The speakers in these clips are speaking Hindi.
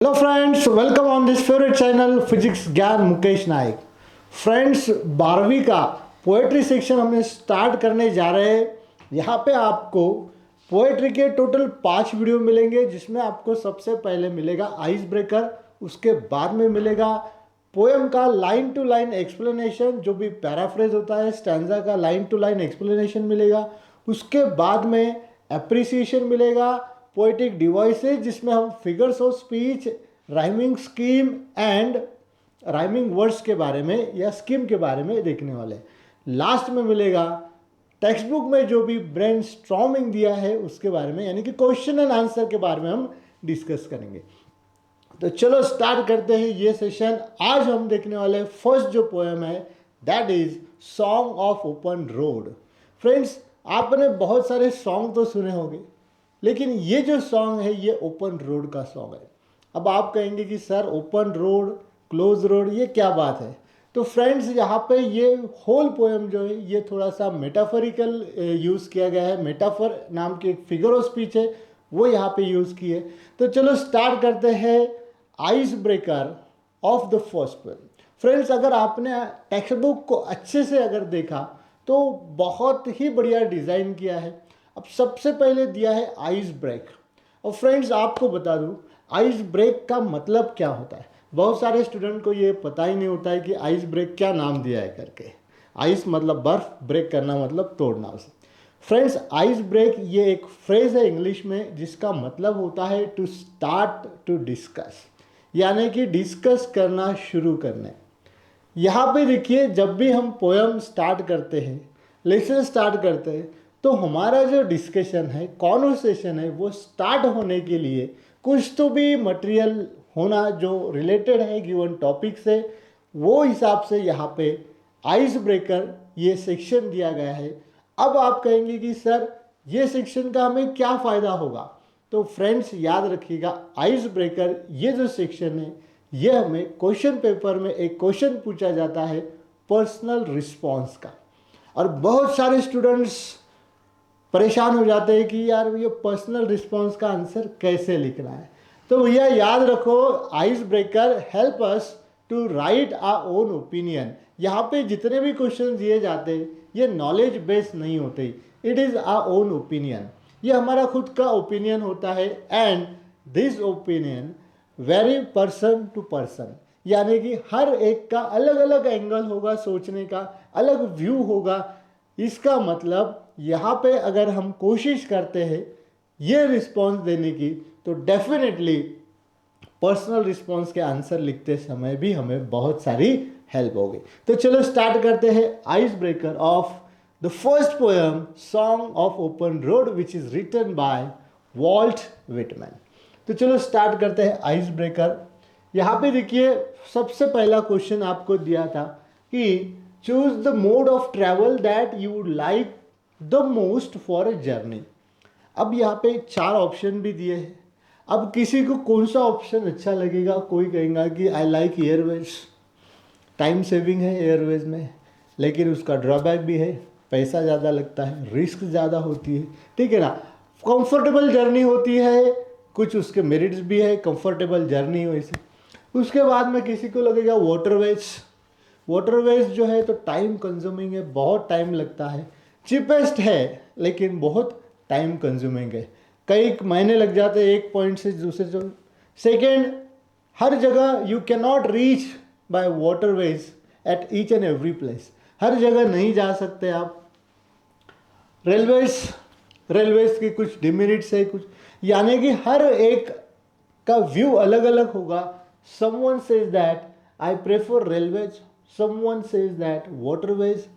Hello friends, welcome on this favourite channel physics ज्ञान मुकेश नायक। फ्रेंड्स, 12वीं का पोएट्री सेक्शन हमने स्टार्ट करने जा रहे हैं। यहाँ पे आपको पोएट्री के टोटल 5 वीडियो मिलेंगे, जिसमें आपको सबसे पहले मिलेगा आइस ब्रेकर, उसके बाद में मिलेगा पोएम का लाइन टू लाइन एक्सप्लेनेशन, जो भी पैराफ्रेज होता है स्टैंजा का लाइन टू लाइन एक्सप्लेनेशन मिलेगा। उसके बाद में एप्रिसिएशन मिलेगा, पोएटिक डिवाइसेज जिसमें हम figures of speech, rhyming scheme and rhyming words के बारे में या स्कीम के बारे में देखने वाले। लास्ट में मिलेगा टेक्स्ट बुक में जो भी ब्रेन स्ट्रॉमिंग दिया है उसके बारे में, यानी कि क्वेश्चन एंड आंसर के बारे में हम डिस्कस करेंगे। तो चलो स्टार्ट करते हैं ये सेशन। आज हम देखने वाले फर्स्ट जो पोएम है that is song of open road. Friends, आपने बहुत सारे सॉन्ग तो सुने होंगे, लेकिन ये जो सॉन्ग है ये ओपन रोड का सॉन्ग है। अब आप कहेंगे कि sir open road, close road, ये क्या बात है? तो फ्रेंड्स, यहाँ पे ये होल पोएम जो है ये थोड़ा सा मेटाफरिकल यूज़ किया गया है। मेटाफर नाम की एक फिगर ऑफ स्पीच है, वो यहाँ पे यूज़ की है। तो चलो स्टार्ट करते हैं ice breaker of the first poem. Friends, अगर आपने टेक्स्ट बुक को अच्छे से अगर देखा तो बहुत ही बढ़िया डिज़ाइन किया है। अब सबसे पहले दिया है आइस ब्रेक। और फ्रेंड्स, आपको बता दूं आइस ब्रेक का मतलब क्या होता है। बहुत सारे स्टूडेंट को ये पता ही नहीं होता है कि आइस ब्रेक क्या नाम दिया है करके। आइस मतलब बर्फ, ब्रेक करना मतलब तोड़ना उसे। फ्रेंड्स, आइस ब्रेक ये एक फ्रेज है इंग्लिश में जिसका मतलब होता है टू स्टार्ट टू डिस्कस, यानी कि डिस्कस करना शुरू करने। यहाँ पे देखिए, जब भी हम पोएम स्टार्ट करते हैं, लेसन स्टार्ट करते हैं, तो हमारा जो डिस्कशन है, कॉन्वर्सेशन है, वो स्टार्ट होने के लिए कुछ तो भी मटेरियल होना जो रिलेटेड है गिवन टॉपिक से। वो हिसाब से यहाँ पे आइस ब्रेकर ये सेक्शन दिया गया है। अब आप कहेंगे कि सर ये सेक्शन का हमें क्या फ़ायदा होगा? तो फ्रेंड्स, याद रखिएगा आइस ब्रेकर ये जो सेक्शन है ये हमें क्वेश्चन पेपर में एक क्वेश्चन पूछा जाता है पर्सनल रिस्पॉन्स का। और बहुत सारे स्टूडेंट्स परेशान हो जाते हैं कि यार ये पर्सनल रिस्पॉन्स का आंसर कैसे लिखना है। तो भैया याद रखो, ice breaker help us to write our own opinion. यहाँ पे जितने भी क्वेश्चन दिए जाते हैं ये नॉलेज बेस्ड नहीं होते, it is our own opinion. ये हमारा खुद का ओपिनियन होता है and this opinion vary person to person, यानी कि हर एक का अलग अलग एंगल होगा, सोचने का अलग व्यू होगा। इसका मतलब यहाँ पे अगर हम कोशिश करते हैं ये रिस्पॉन्स देने की, तो डेफिनेटली पर्सनल रिस्पॉन्स के आंसर लिखते समय भी हमें बहुत सारी हेल्प होगी। तो चलो स्टार्ट करते हैं ice breaker of the first poem song of open road which is written by Walt Whitman. तो चलो स्टार्ट करते हैं आइस ब्रेकर। यहाँ पे देखिए, सबसे पहला क्वेश्चन आपको दिया था कि choose the mode of travel that you would like the most for a journey. अब यहाँ पे 4 ऑप्शन भी दिए हैं। अब किसी को कौन सा ऑप्शन अच्छा लगेगा? कोई कहेगा कि I like Airways, time saving है एयरवेज में, लेकिन उसका ड्रॉबैक भी है, पैसा ज़्यादा लगता है, रिस्क ज़्यादा होती है, ठीक है ना। कंफर्टेबल जर्नी होती है, कुछ उसके मेरिट्स भी है, कंफर्टेबल जर्नी वैसे। उसके बाद में किसी को लगेगा वाटरवेज। वाटरवेज जो है तो टाइम कंज्यूमिंग है, बहुत टाइम लगता है, चीपेस्ट है लेकिन बहुत टाइम कंज्यूमिंग है, कई महीने लग जाते हैं एक पॉइंट से दूसरे। जो सेकेंड, हर जगह you can not reach by waterways at each and every place, हर जगह नहीं जा सकते आप। रेलवेज की कुछ डिमेरिट्स है कुछ, यानी कि हर एक का व्यू अलग अलग होगा। Someone says that I prefer railways, someone says that waterways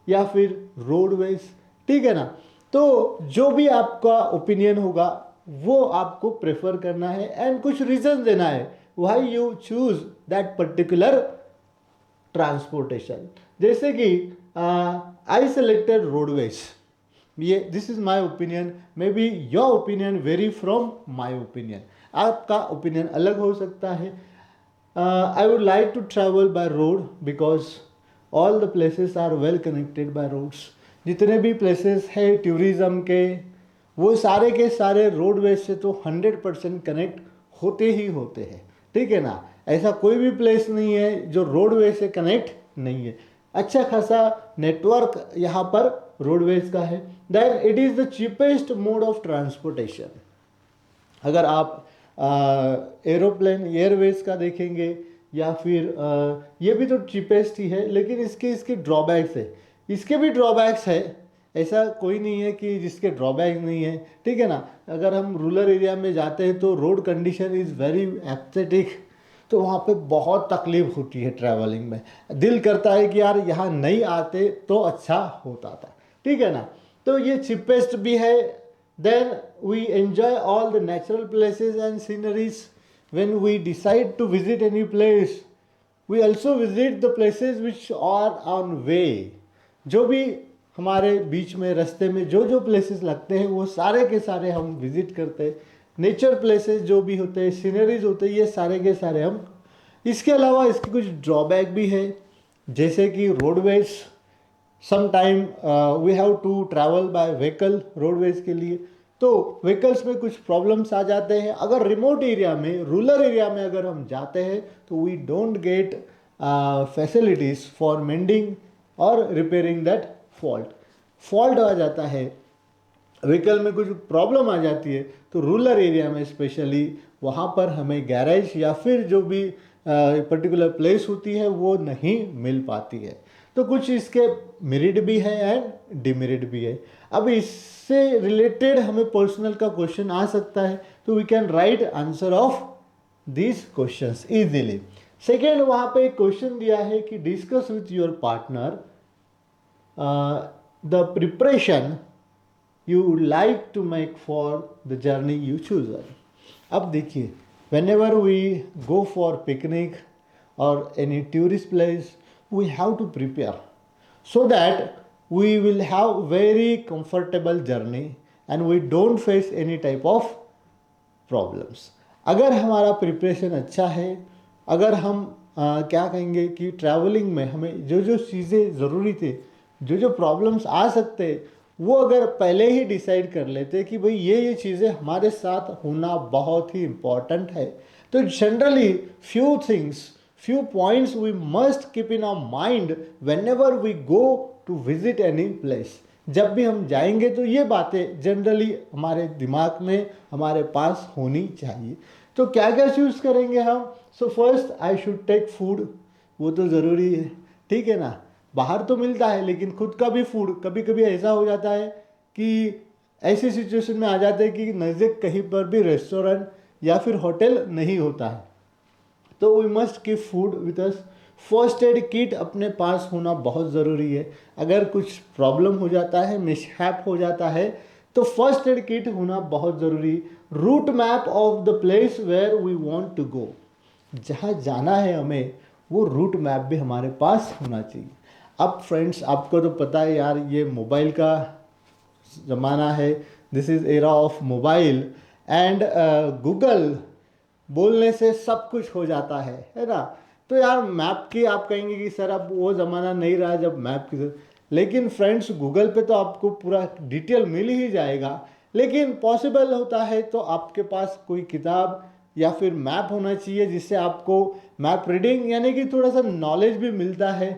या फिर रोडवेज, ठीक है ना। तो जो भी आपका ओपिनियन होगा वो आपको प्रेफर करना है एंड कुछ रीजन देना है why you choose that particular transportation. जैसे कि आई सेलेक्टेड रोडवेज, ये this is my opinion, may be your opinion vary from my opinion, आपका ओपिनियन अलग हो सकता है। I would like to travel by road because all the places are well connected by roads. जितने भी प्लेसेस है टूरिज़म के, वो सारे के सारे रोडवेज से तो 100% कनेक्ट होते ही होते हैं। ठीक है ना। ऐसा कोई भी प्लेस नहीं है जो रोडवे से कनेक्ट नहीं है, अच्छा खासा नेटवर्क यहाँ पर रोडवेज का है। Then it is the cheapest mode of transportation. अगर आप एरोप्लेन एयरवेज का देखेंगे या फिर ये भी तो चीपेस्ट ही है, लेकिन इसके ड्रॉबैक्स है, इसके भी ड्रॉबैक्स है, ऐसा कोई नहीं है कि जिसके ड्रॉबैक नहीं है, ठीक है ना। अगर हम रूरल एरिया में जाते हैं तो road condition is very aesthetic, तो वहाँ पे बहुत तकलीफ होती है ट्रैवलिंग में, दिल करता है कि यार यहाँ नहीं आते तो अच्छा होता था, ठीक है ना। तो ये चीपेस्ट भी है। Then we enjoy all the natural places and sceneries when we decide to visit any place. We also visit the places which are on way. जो भी हमारे बीच में रास्ते में जो जो प्लेसेस लगते हैं वो सारे के सारे हम विजिट करते हैं। नेचर प्लेसेस जो भी होते हैं, सीनरीज होते हैं, ये सारे के सारे हम। इसके अलावा इसके कुछ ड्रॉबैक भी है, जैसे कि roadways some time we have to travel by vehicle roadways के लिए, तो व्हीकल्स में कुछ प्रॉब्लम्स आ जाते हैं। अगर रिमोट एरिया में, रूरल एरिया में अगर हम जाते हैं तो we don't get facilities for mending और रिपेयरिंग दैट फॉल्ट आ जाता है, व्हीकल में कुछ प्रॉब्लम आ जाती है, तो रूरल एरिया में स्पेशली वहाँ पर हमें गैरेज या फिर जो भी पर्टिकुलर प्लेस होती है वो नहीं मिल पाती है। तो कुछ इसके मेरिट भी है एंड डिमेरिट भी है। अब इससे रिलेटेड हमें पर्सनल का क्वेश्चन आ सकता है, तो we can write answer of this questions easily. Second, वहाँ पे एक क्वेश्चन दिया है कि discuss with your partner the preparation you would like to make for the journey you choose. अब देखिए, whenever we go for picnic or any tourist place, we have to prepare so that we will have very comfortable journey and we don't face any type of problems. अगर हमारा प्रिपरेशन अच्छा है, अगर हम क्या कहेंगे कि ट्रैवलिंग में हमें जो जो चीज़ें ज़रूरी थे, जो जो प्रॉब्लम्स आ सकते, वो अगर पहले ही डिसाइड कर लेते कि भाई ये चीज़ें हमारे साथ होना बहुत ही इम्पॉर्टेंट है, तो generally few things, few points we must keep in our mind whenever we go to visit any place. जब भी हम जाएंगे तो ये बातें जनरली हमारे दिमाग में, हमारे पास होनी चाहिए। तो क्या क्या चूज़ करेंगे हम? So first I should take food, वो तो ज़रूरी है, ठीक है ना। बाहर तो मिलता है, लेकिन खुद का भी फूड कभी कभी ऐसा हो जाता है कि ऐसी सिचुएशन में आ जाते हैं कि नज़दीक कहीं पर भी रेस्टोरेंट या फिर होटल नहीं होता है, तो we must keep food with us. First aid kit अपने पास होना बहुत ज़रूरी है। अगर कुछ प्रॉब्लम हो जाता है, मिसहैप हो जाता है, तो फर्स्ट एड किट होना बहुत ज़रूरी। Route map of the place where we want to go, जहाँ जाना है हमें वो रूट मैप भी हमारे पास होना चाहिए। अब फ्रेंड्स, आपको तो पता है यार, ये मोबाइल का ज़माना है, this is era of mobile and Google बोलने से सब कुछ हो जाता है ना। तो यार मैप की आप कहेंगे कि सर अब वो ज़माना नहीं रहा जब मैप की, लेकिन फ्रेंड्स गूगल पे तो आपको पूरा डिटेल मिल ही जाएगा, लेकिन पॉसिबल होता है तो आपके पास कोई किताब या फिर मैप होना चाहिए, जिससे आपको मैप रीडिंग यानी कि थोड़ा सा नॉलेज भी मिलता है।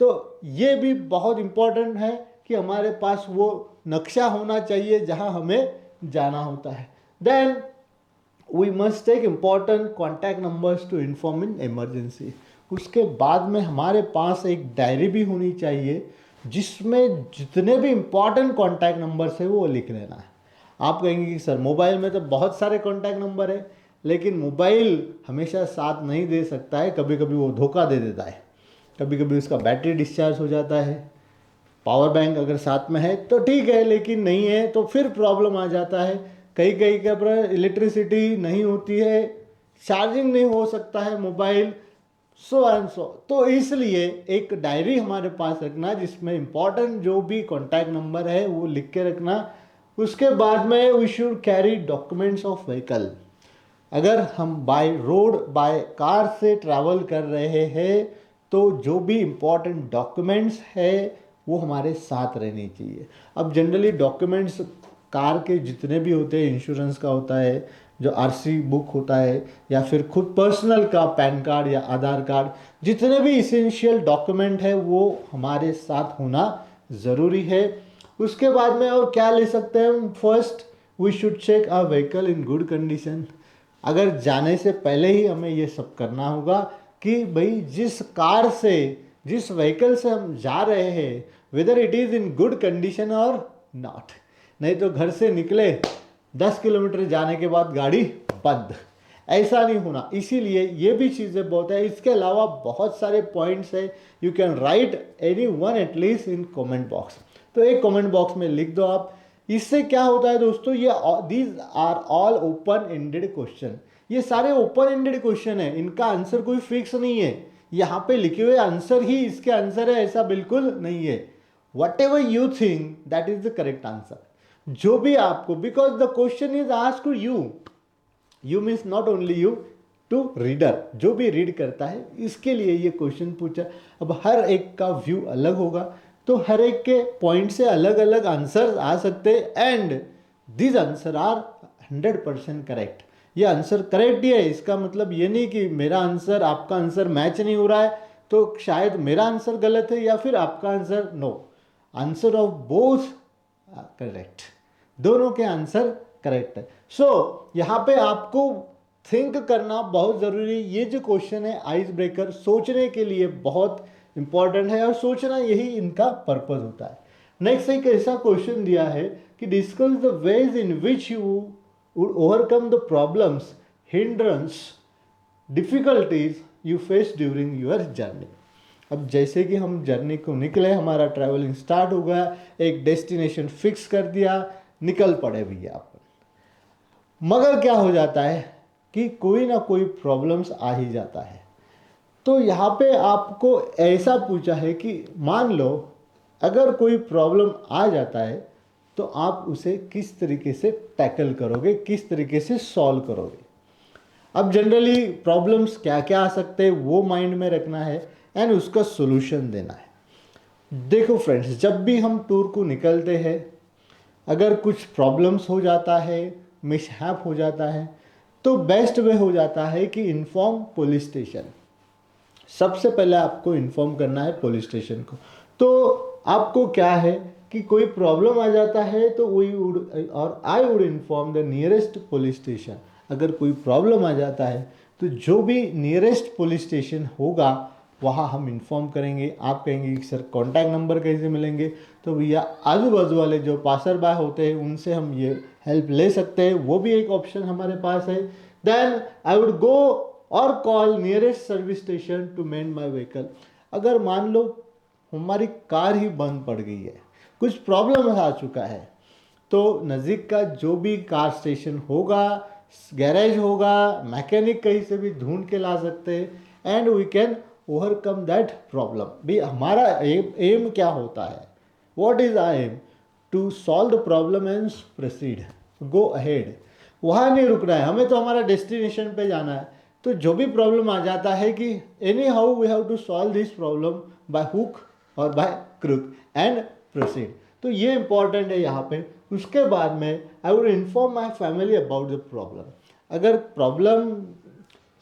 तो ये भी बहुत इम्पोर्टेंट है कि हमारे पास वो नक्शा होना चाहिए जहाँ हमें जाना होता है। Then we must take important contact numbers to inform in emergency. उसके बाद में हमारे पास एक डायरी भी होनी चाहिए जिसमें जितने भी इम्पॉर्टेंट कॉन्टैक्ट नंबर्स है वो लिख लेना है। आप कहेंगे कि सर मोबाइल में तो बहुत सारे कॉन्टैक्ट नंबर है, लेकिन मोबाइल हमेशा साथ नहीं दे सकता है, कभी कभी वो धोखा दे देता है, कभी कभी उसका बैटरी डिस्चार्ज हो जाता है। पावर बैंक अगर साथ में है तो ठीक है, लेकिन नहीं है तो फिर प्रॉब्लम आ जाता है। कहीं कहीं के पर इलेक्ट्रिसिटी नहीं होती है, चार्जिंग नहीं हो सकता है मोबाइल, सो एंड सो। तो इसलिए एक डायरी हमारे पास रखना जिसमें इम्पॉर्टेंट जो भी कॉन्टैक्ट नंबर है वो लिख के रखना। उसके बाद में we should carry documents of vehicle. अगर हम बाय रोड बाय कार से ट्रैवल कर रहे हैं तो जो भी इम्पॉर्टेंट डॉक्यूमेंट्स है वो हमारे साथ रहने चाहिए। अब जनरली डॉक्यूमेंट्स कार के जितने भी होते हैं, इंश्योरेंस का होता है, जो आरसी बुक होता है या फिर खुद पर्सनल का पैन कार्ड या आधार कार्ड, जितने भी इसेंशियल डॉक्यूमेंट है वो हमारे साथ होना ज़रूरी है। उसके बाद में और क्या ले सकते हैं हम? First we should check a vehicle in good condition. अगर जाने से पहले ही हमें ये सब करना होगा कि भाई जिस कार से, जिस व्हीकल से हम जा रहे हैं, whether it is in good condition और नॉट। नहीं तो घर से निकले 10 किलोमीटर जाने के बाद गाड़ी बंद, ऐसा नहीं होना। इसीलिए ये भी चीज़ें बहुत है। इसके अलावा बहुत सारे पॉइंट्स है, you can write any one at least in comment box. तो एक कमेंट बॉक्स में लिख दो आप। इससे क्या होता है दोस्तों, ये these are all open ended question, ये सारे ओपन एंडेड क्वेश्चन है, इनका आंसर कोई फिक्स नहीं है। यहाँ पे लिखे हुए आंसर ही इसके आंसर है ऐसा बिल्कुल नहीं है। Whatever you think that is the correct answer, जो भी आपको, because the question is asked you means not only you, to reader, जो भी रीड करता है इसके लिए ये क्वेश्चन पूछा। अब हर एक का व्यू अलग होगा, तो हर एक के पॉइंट से अलग अलग आंसर आ सकते हैं, and this answer are 100% correct. ये आंसर करेक्ट ही है, इसका मतलब ये नहीं कि मेरा आंसर आपका आंसर मैच नहीं हो रहा है तो शायद मेरा आंसर गलत है या फिर आपका answer. No, answer of both correct, दोनों के आंसर करेक्ट है। सो यहाँ पे आपको थिंक करना बहुत ज़रूरी है। ये जो क्वेश्चन है आइस ब्रेकर, सोचने के लिए बहुत इंपॉर्टेंट है, और सोचना यही इनका पर्पज होता है। नेक्स्ट एक ऐसा क्वेश्चन दिया है कि discuss the ways in which you would overcome the problems, hindrance, difficulties you face during your journey. अब जैसे कि हम जर्नी को निकले, हमारा ट्रैवलिंग स्टार्ट हो गया, एक डेस्टिनेशन फिक्स कर दिया, निकल पड़े भैया अपन, मगर क्या हो जाता है कि कोई ना कोई प्रॉब्लम्स आ ही जाता है। तो यहाँ पे आपको ऐसा पूछा है कि मान लो अगर कोई प्रॉब्लम आ जाता है तो आप उसे किस तरीके से टैकल करोगे, किस तरीके से सॉल्व करोगे। अब जनरली प्रॉब्लम्स क्या क्या आ सकते हैं वो माइंड में रखना है एंड उसका सोल्यूशन देना है। देखो फ्रेंड्स, जब भी हम टूर को निकलते हैं, अगर कुछ प्रॉब्लम्स हो जाता है, मिसहैप हो जाता है, तो बेस्ट वे हो जाता है कि इन्फॉर्म पुलिस स्टेशन। सबसे पहले आपको इन्फॉर्म करना है पुलिस स्टेशन को। तो आपको क्या है कि कोई प्रॉब्लम आ जाता है तो वी वुड और आई would inform the nearest police station. अगर कोई प्रॉब्लम आ जाता है तो जो भी नियरेस्ट पुलिस स्टेशन होगा वहाँ हम इन्फॉर्म करेंगे। आप कहेंगे कि सर कॉन्टैक्ट नंबर कैसे मिलेंगे, तो भैया आजू बाजू वाले जो पासर बाय होते हैं उनसे हम ये हेल्प ले सकते हैं, वो भी एक ऑप्शन हमारे पास है। देन आई वुड गो और call nearest service station to mend my vehicle. अगर मान लो हमारी कार ही बंद पड़ गई है, कुछ प्रॉब्लम आ चुका है, तो नज़दीक का जो भी कार स्टेशन होगा, गैरेज होगा, मैकेनिक कहीं से भी ढूंढ के ला सकते हैं and we can overcome that problem. भी हमारा एम क्या होता है, what is our aim? To solve the problem and proceed, go ahead. वहाँ नहीं रुकना है हमें, तो हमारा डेस्टिनेशन पे जाना है। तो जो भी प्रॉब्लम आ जाता है कि anyhow we have to solve this problem by hook और बाय क्रुक एंड प्रोसीड। तो ये इंपॉर्टेंट है यहाँ पे। उसके बाद में I would inform my family about the problem. अगर प्रॉब्लम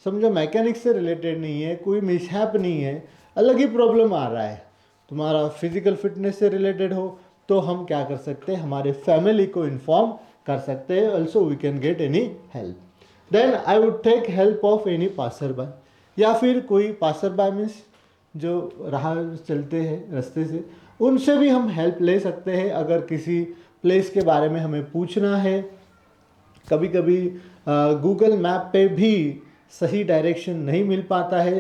समझो मैकेनिक से रिलेटेड नहीं है, कोई मिसहैप नहीं है, अलग ही प्रॉब्लम आ रहा है, तुम्हारा फिजिकल फिटनेस से रिलेटेड हो, तो हम क्या कर सकते हैं, हमारे फैमिली को इन्फॉर्म कर सकते हैं। Also we can get any help. Then I would take help of any passer by, या फिर कोई पासर बाय मीन्स जो राह चलते हैं रास्ते से, उनसे भी हम हेल्प ले सकते हैं। अगर किसी प्लेस के बारे में हमें पूछना है, कभी कभी गूगल मैप पे भी सही डायरेक्शन नहीं मिल पाता है,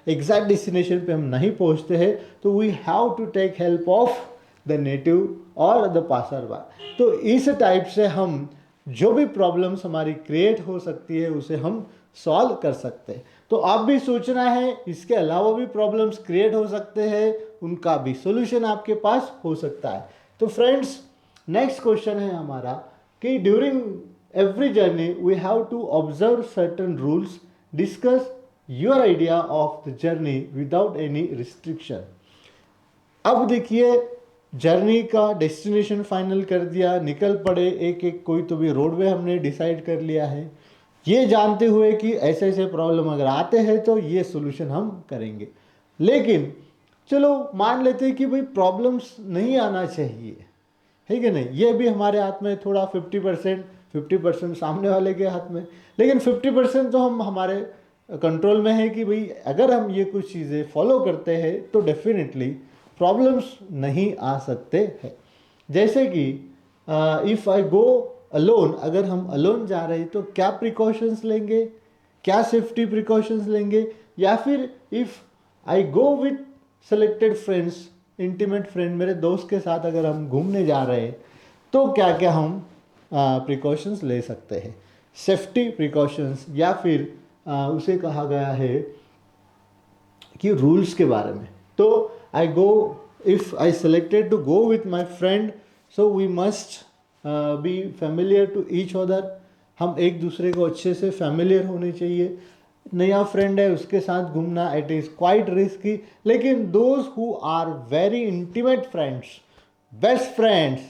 एग्जैक्ट डेस्टिनेशन पे हम नहीं पहुंचते हैं, तो we have to take help of the native और द पासर बाय। तो इस टाइप से हम जो भी प्रॉब्लम्स हमारी क्रिएट हो सकती है उसे हम सॉल्व कर सकते हैं। तो आप भी सोचना है, इसके अलावा भी प्रॉब्लम्स क्रिएट हो सकते हैं, उनका भी सोल्यूशन आपके पास हो सकता है। तो फ्रेंड्स, नेक्स्ट क्वेश्चन है हमारा कि during every journey we have to observe certain rules, discuss your idea of the journey without any restriction. अब देखिए, जर्नी का डेस्टिनेशन फाइनल कर दिया, निकल पड़े, एक एक कोई तो भी रोडवे हमने डिसाइड कर लिया है, ये जानते हुए कि ऐसे ऐसे प्रॉब्लम अगर आते हैं तो ये सोल्यूशन हम करेंगे। लेकिन चलो मान लेते हैं कि भाई प्रॉब्लम्स नहीं आना चाहिए, है कि नहीं, ये भी हमारे हाथ में, थोड़ा 50% सामने वाले के हाथ में, लेकिन 50% तो हम हमारे कंट्रोल में है कि भाई अगर हम ये कुछ चीज़ें फॉलो करते हैं तो डेफिनेटली प्रॉब्लम्स नहीं आ सकते हैं। जैसे कि इफ़ आई गो अलोन, अगर हम अलोन जा रहे हैं तो क्या प्रिकॉशंस लेंगे, क्या सेफ्टी प्रिकॉशंस लेंगे, या फिर if I go with selected friends, intimate friend, मेरे दोस्त के साथ अगर हम घूमने जा रहे हैं तो क्या क्या हम प्रिकॉशंस ले सकते हैं, सेफ्टी प्रिकॉशंस, या फिर उसे कहा गया है कि रूल्स के बारे में। तो I go, if I selected to go with my friend, so we must be familiar to each other, हम एक दूसरे को अच्छे से फेमिलियर होने चाहिए। नया फ्रेंड है उसके साथ घूमना, इट इज़ क्वाइट रिस्की, लेकिन those who are very intimate friends, best friends,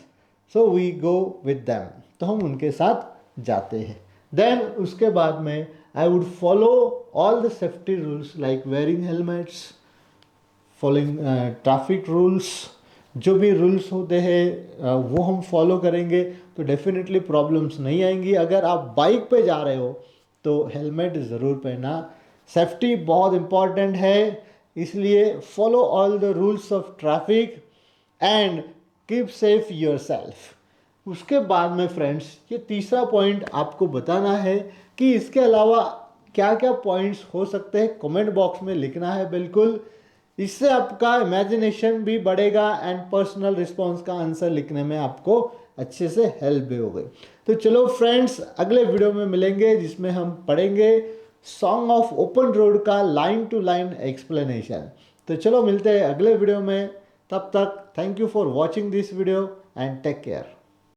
so we go with them, तो हम उनके साथ जाते हैं। देन उसके बाद में I would follow all the safety rules like wearing helmets, following traffic rules, जो भी रूल्स होते हैं वो हम फॉलो करेंगे तो डेफिनेटली प्रॉब्लम्स नहीं आएंगी। अगर आप बाइक पे जा रहे हो तो हेलमेट ज़रूर पहनना, सेफ्टी बहुत इम्पॉर्टेंट है, इसलिए follow all the rules of traffic and keep safe your self. उसके बाद में फ्रेंड्स ये तीसरा पॉइंट आपको बताना है कि इसके अलावा क्या क्या पॉइंट्स हो सकते हैं, कमेंट बॉक्स में लिखना है बिल्कुल, इससे आपका इमेजिनेशन भी बढ़ेगा एंड पर्सनल रिस्पॉन्स का आंसर लिखने में आपको अच्छे से हेल्प भी होगी। तो चलो फ्रेंड्स, अगले वीडियो में मिलेंगे जिसमें हम पढ़ेंगे सॉन्ग ऑफ ओपन रोड का लाइन टू लाइन एक्सप्लेनेशन। तो चलो मिलते हैं अगले वीडियो में, तब तक thank you for watching this video and take care.